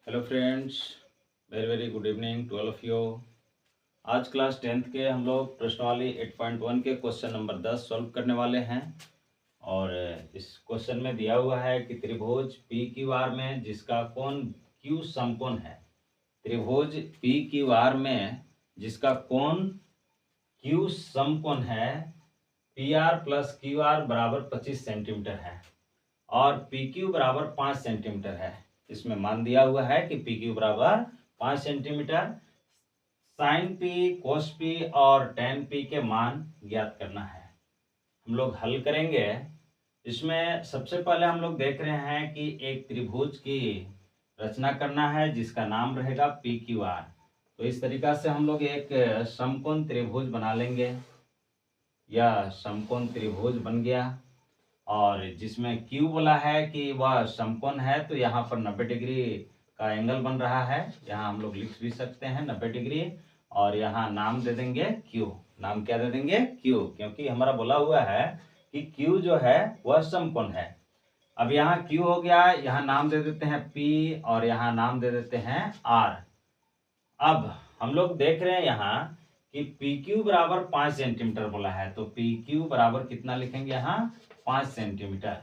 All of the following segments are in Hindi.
Hello friends, very very good evening to all of you. आज क्लास 10th के हम लोग प्रश्नावली 8.1 के क्वेश्चन नंबर 10 सॉल्व करने वाले हैं। और इस क्वेश्चन में दिया हुआ है कि त्रिभुज पी क्यू आर में जिसका कोण क्यू समकोण है। त्रिभुज पी क्यू आर में जिसका कोण क्यू समकोण है, P R plus Q R बराबर 25 सेंटीमीटर है और पी क्यू बराबर 5 सेंटीमीटर है। इसमें मान दिया हुआ है कि पी क्यू बराबर 5 सेंटीमीटर। साइन पी, कोस पी और टेन पी के मान ज्ञात करना है। हम लोग हल करेंगे। इसमें सबसे पहले हम लोग देख रहे हैं कि एक त्रिभुज की रचना करना है जिसका नाम रहेगा पी क्यू आर। तो इस तरीका से हम लोग एक समकोण त्रिभुज बना लेंगे। यह समकोण त्रिभुज बन गया और जिसमें Q बोला है कि वह समकोण है, तो यहाँ पर 90 डिग्री का एंगल बन रहा है। यहाँ हम लोग लिख भी सकते हैं 90 डिग्री और यहाँ नाम दे देंगे Q। नाम क्या दे देंगे? Q, क्योंकि हमारा बोला हुआ है कि Q जो है वह समकोण है। अब यहाँ Q हो गया, यहाँ नाम दे देते हैं P और यहाँ नाम दे देते हैं R। अब हम लोग देख रहे हैं यहाँ कि पी क्यू बराबर 5 सेंटीमीटर बोला है, तो पी क्यू बराबर कितना लिखेंगे? यहाँ 5 सेंटीमीटर।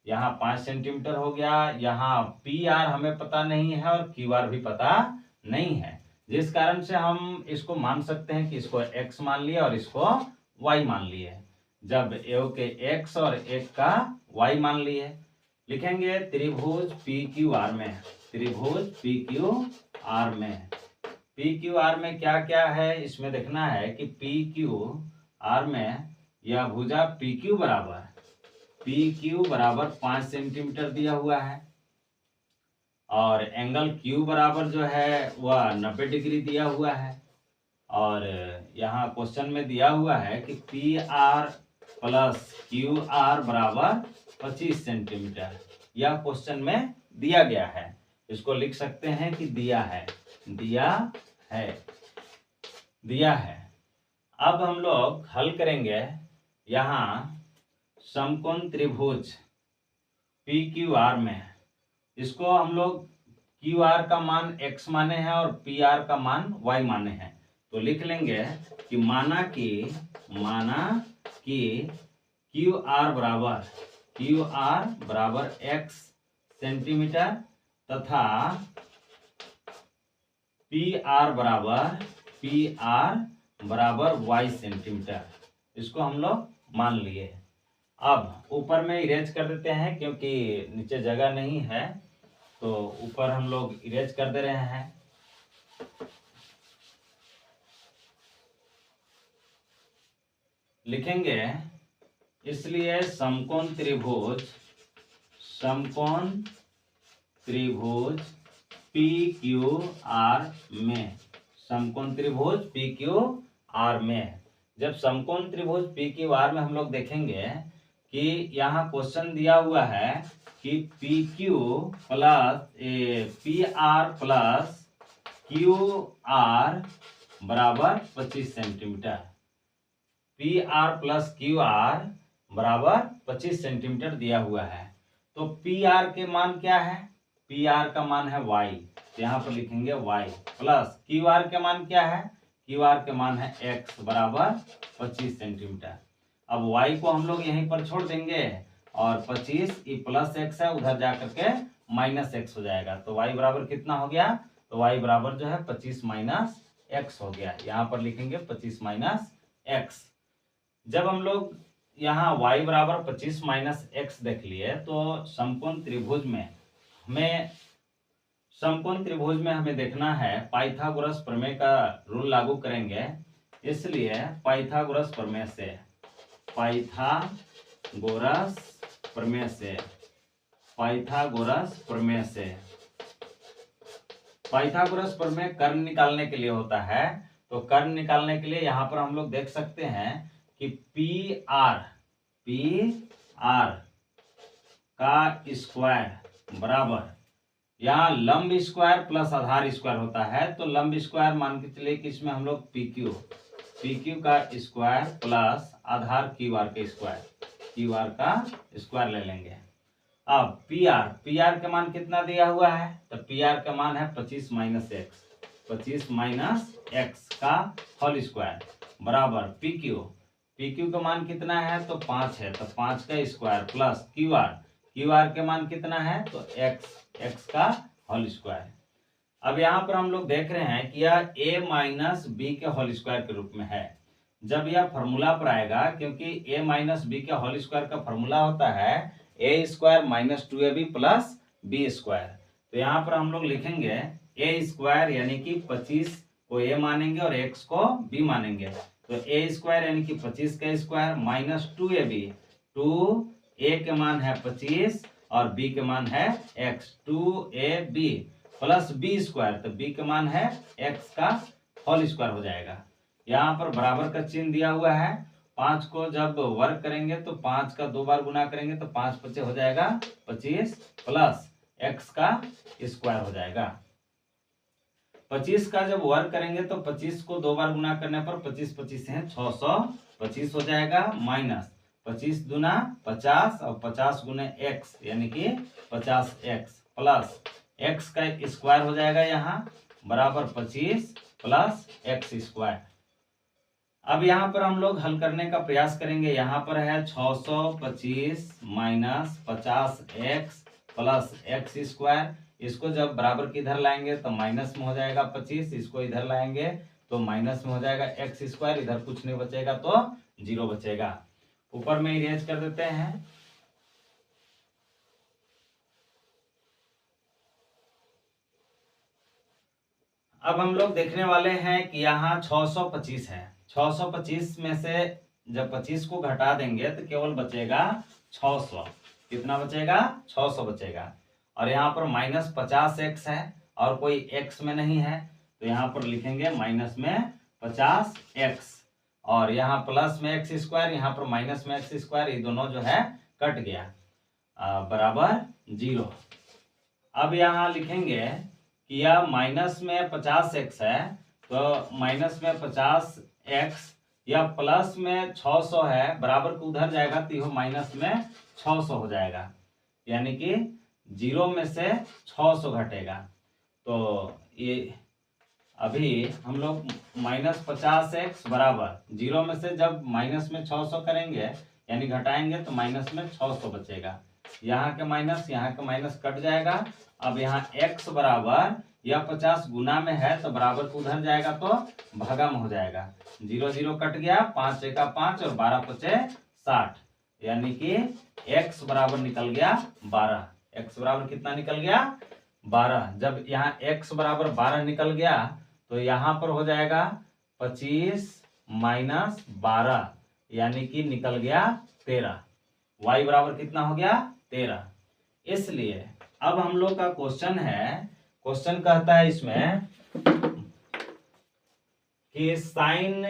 यहाँ 5 सेंटीमीटर हो गया। यहाँ पी आर हमें पता नहीं है और क्यू आर भी पता नहीं है, जिस कारण से हम इसको मान सकते हैं कि इसको x मान लिए और इसको y मान लिए। जब एक के x और एक का y मान लिए, लिखेंगे त्रिभुज पी क्यू आर में। त्रिभुज पी क्यू आर में, पी क्यू आर में क्या क्या है इसमें देखना है कि पी क्यू आर में यह भुजा पी क्यू बराबर 5 सेंटीमीटर दिया हुआ है और एंगल क्यू बराबर जो है वह 90 डिग्री दिया हुआ है। और यहाँ क्वेश्चन में दिया हुआ है कि P R plus Q R बराबर 25 सेंटीमीटर। यह क्वेश्चन में दिया गया है। इसको लिख सकते हैं कि दिया है। अब हम लोग हल करेंगे। यहाँ समकोण त्रिभुज पी क्यू आर में, इसको हम लोग क्यू आर का मान x माने हैं और पी आर का मान y माने हैं। तो लिख लेंगे कि माना कि क्यू आर बराबर x सेंटीमीटर तथा पी आर बराबर y सेंटीमीटर। इसको हम लोग मान लिए। अब ऊपर में इरेज कर देते हैं क्योंकि नीचे जगह नहीं है, तो ऊपर हम लोग इरेज कर दे रहे हैं। लिखेंगे इसलिए समकोण त्रिभुज पी क्यू आर में, समकोण त्रिभुज पी क्यू आर में। जब समकोण त्रिभुज पी क्यू आर में हम लोग देखेंगे कि यहाँ क्वेश्चन दिया हुआ है कि P R plus Q R बराबर 25 centimetre. P R plus Q R बराबर 25 सेंटीमीटर दिया हुआ है। तो पी आर के मान क्या है? पी आर का मान है y, तो यहाँ पर लिखेंगे y प्लस क्यू आर के मान क्या है? क्यू आर के मान है x बराबर 25 सेंटीमीटर। अब y को हम लोग यहीं पर छोड़ देंगे और 25 प्लस x है, उधर जा करके माइनस x हो जाएगा। तो y बराबर कितना हो गया? तो y बराबर जो है 25 माइनस x हो गया। यहाँ पर लिखेंगे 25 माइनस x। जब हम लोग यहाँ y बराबर 25 माइनस x देख लिए, तो समकोण त्रिभुज में हमें देखना है, पाइथागोरस प्रमेय का रूल लागू करेंगे। इसलिए पाइथागोरस प्रमेय कर्ण निकालने के लिए होता है। तो कर्ण निकालने के लिए यहाँ पर हम लोग देख सकते हैं कि पी आर का स्क्वायर बराबर, यहाँ लंब स्क्वायर प्लस आधार स्क्वायर होता है, तो लंब स्क्वायर मान के चलिए कि इसमें हम लोग पी क्यू का स्क्वायर प्लस आधार क्यू आर का स्क्वायर ले लेंगे। अब पी आर का मान कितना दिया हुआ है, तो पी आर का मान है 25 माइनस एक्स, 25 माइनस एक्स का होल स्क्वायर बराबर पी क्यू का मान कितना है, तो 5 है, तो 5 का स्क्वायर प्लस क्यू आर के मान कितना है, तो एक्स का होल स्क्वायर। अब यहाँ पर हम लोग देख रहे हैं कि यह ए माइनस बी के होल स्क्वायर के रूप में है। जब यह फॉर्मूला पर आएगा, क्योंकि ए माइनस बी के होल स्क्वायर का फॉर्मूला होता है A square minus 2ab plus B square, तो यहाँ पर हम लोग लिखेंगे ए स्क्वायर यानी कि 25 को ए मानेंगे और एक्स को बी मानेंगे, तो ए स्क्वायर यानी कि 25 का स्क्वायर माइनस 2ab, 2a के मान है 25 और b के मान है x, 2ab plus B square, तो b के मान है x का होल स्क्वायर हो जाएगा। यहाँ पर बराबर का चिन्ह दिया हुआ है, 5 को जब वर्ग करेंगे तो 5 का 2 बार गुना करेंगे तो 5 पचे हो जाएगा 25 प्लस x का स्क्वायर हो जाएगा। 25 का जब वर्ग करेंगे तो 25 को 2 बार गुना करने पर 25 25 है 625 हो जाएगा, माइनस 25 दूना 50 और 50 गुने x यानी कि 50x प्लस x का स्क्वायर हो जाएगा यहाँ बराबर 25 प्लस एक्स स्क्वायर। अब यहाँ पर हम लोग हल करने का प्रयास करेंगे। यहाँ पर है 625 minus 50x plus x square, इसको जब बराबर की इधर लाएंगे तो माइनस में हो जाएगा 25, इसको इधर लाएंगे तो माइनस में हो जाएगा एक्स स्क्वायर, इधर कुछ नहीं बचेगा तो 0 बचेगा। ऊपर में इरेज कर देते हैं। अब हम लोग देखने वाले हैं कि यहाँ 625 है, 625 में से जब 25 को घटा देंगे तो केवल बचेगा 600, कितना बचेगा 600 बचेगा। और यहाँ पर माइनस 50x है और कोई x में नहीं है, तो यहाँ पर लिखेंगे माइनस में 50x और यहाँ प्लस में एक्स स्क्वायर, यहाँ पर माइनस में एक्स स्क्वायर, ये दोनों जो है कट गया बराबर 0। अब यहाँ लिखेंगे कि यह माइनस में 50x है, तो माइनस में 50x या प्लस में 600 है, बराबर को उधर जाएगा तो यह माइनस में 600 हो जाएगा, यानी कि 0 में से 600 घटेगा। तो ये अभी हम लोग माइनस 50x बराबर 0 में से जब माइनस में 600 करेंगे यानी घटाएंगे तो माइनस में 600 बचेगा, यहाँ के माइनस कट जाएगा। अब यहाँ x बराबर यह 50 गुना में है तो बराबर को उधर जाएगा तो भागा में हो जाएगा, 0 0 कट गया, 5 एका 5 और 12 पचे 60, यानी कि x बराबर निकल गया 12। x बराबर कितना निकल गया 12। जब यहाँ x बराबर 12 निकल गया तो यहाँ पर हो जाएगा 25 माइनस 12 यानी कि निकल गया 13। y बराबर कितना हो गया 13। इसलिए अब हम लोग का क्वेश्चन है, क्वेश्चन कहता है इसमें कि साइन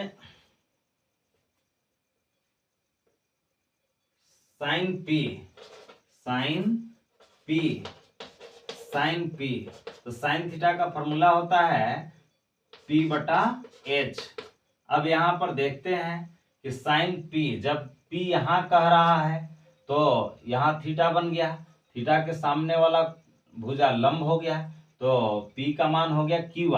पी, तो साइन थीटा का फॉर्मूला होता है p बटा h। अब यहाँ पर देखते हैं कि साइन p, जब p यहाँ कह रहा है तो यहाँ थीटा बन गया, थीटा के सामने वाला भुजा लंब हो गया, तो p का मान हो गया क्यू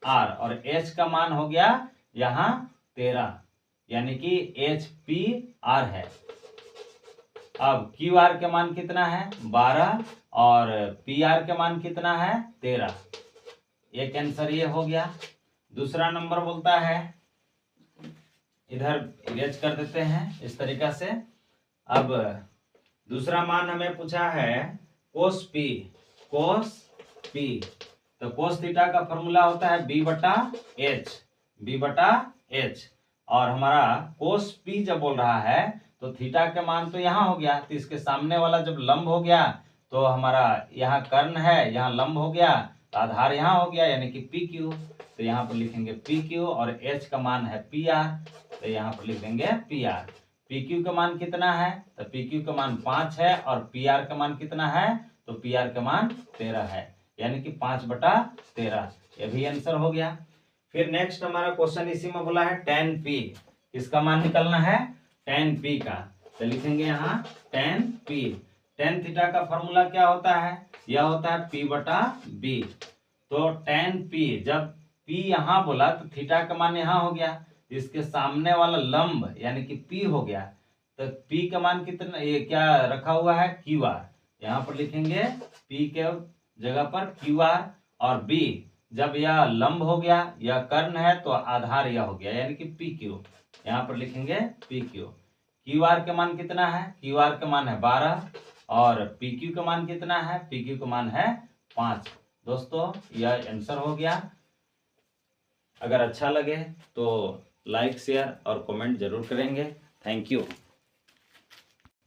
आर और h का मान हो गया यहाँ 13, यानी कि HPR है। अब QR के मान कितना है 12 और PR के मान कितना है 13, एक आंसर ये हो गया। दूसरा नंबर बोलता है, इधर इरेज कर देते हैं इस तरीका से। अब दूसरा मान हमें पूछा है कोस P, तो कोस थीटा का फॉर्मूला होता है B बटा H और हमारा कोस P जब बोल रहा है तो थीटा के मान तो यहाँ हो गया, तो इसके सामने वाला जब लंब हो गया तो हमारा यहाँ कर्ण है, यहाँ लंब हो गया तो आधार यहाँ हो गया, यानी कि PQ, तो यहाँ पर लिखेंगे PQ और H का मान है PR, तो यहाँ पर लिख देंगे PR। PQ का मान कितना है, तो PQ का मान 5 है और PR का मान कितना है, तो PR का मान 13 है, यानी कि 5 बटा 13, ये भी आंसर हो गया। फिर नेक्स्ट हमारा क्वेश्चन इसी में बोला है tan P, इसका मान निकलना है tan P का, तो लिखेंगे यहाँ tan p। tan थीटा का फॉर्मूला क्या होता है, यह होता है p बटा b। तो tan p, जब p यहाँ बोला तो थीटा का मान यहाँ हो गया, इसके सामने वाला लंब यानी कि p हो गया। तो p का मान कितना, ये क्या रखा हुआ है, QR। यहाँ पर लिखेंगे p के जगह पर QR, और b जब यह लंब हो गया, यह कर्ण है तो आधार यह हो गया यानी कि PQ। यहाँ पर लिखेंगे PQ। QR का मान कितना है, QR का मान है 12, और PQ का मान कितना है, PQ का मान है 5। दोस्तों यह आंसर हो गया। अगर अच्छा लगे तो लाइक शेयर और कमेंट जरूर करेंगे। Thank you.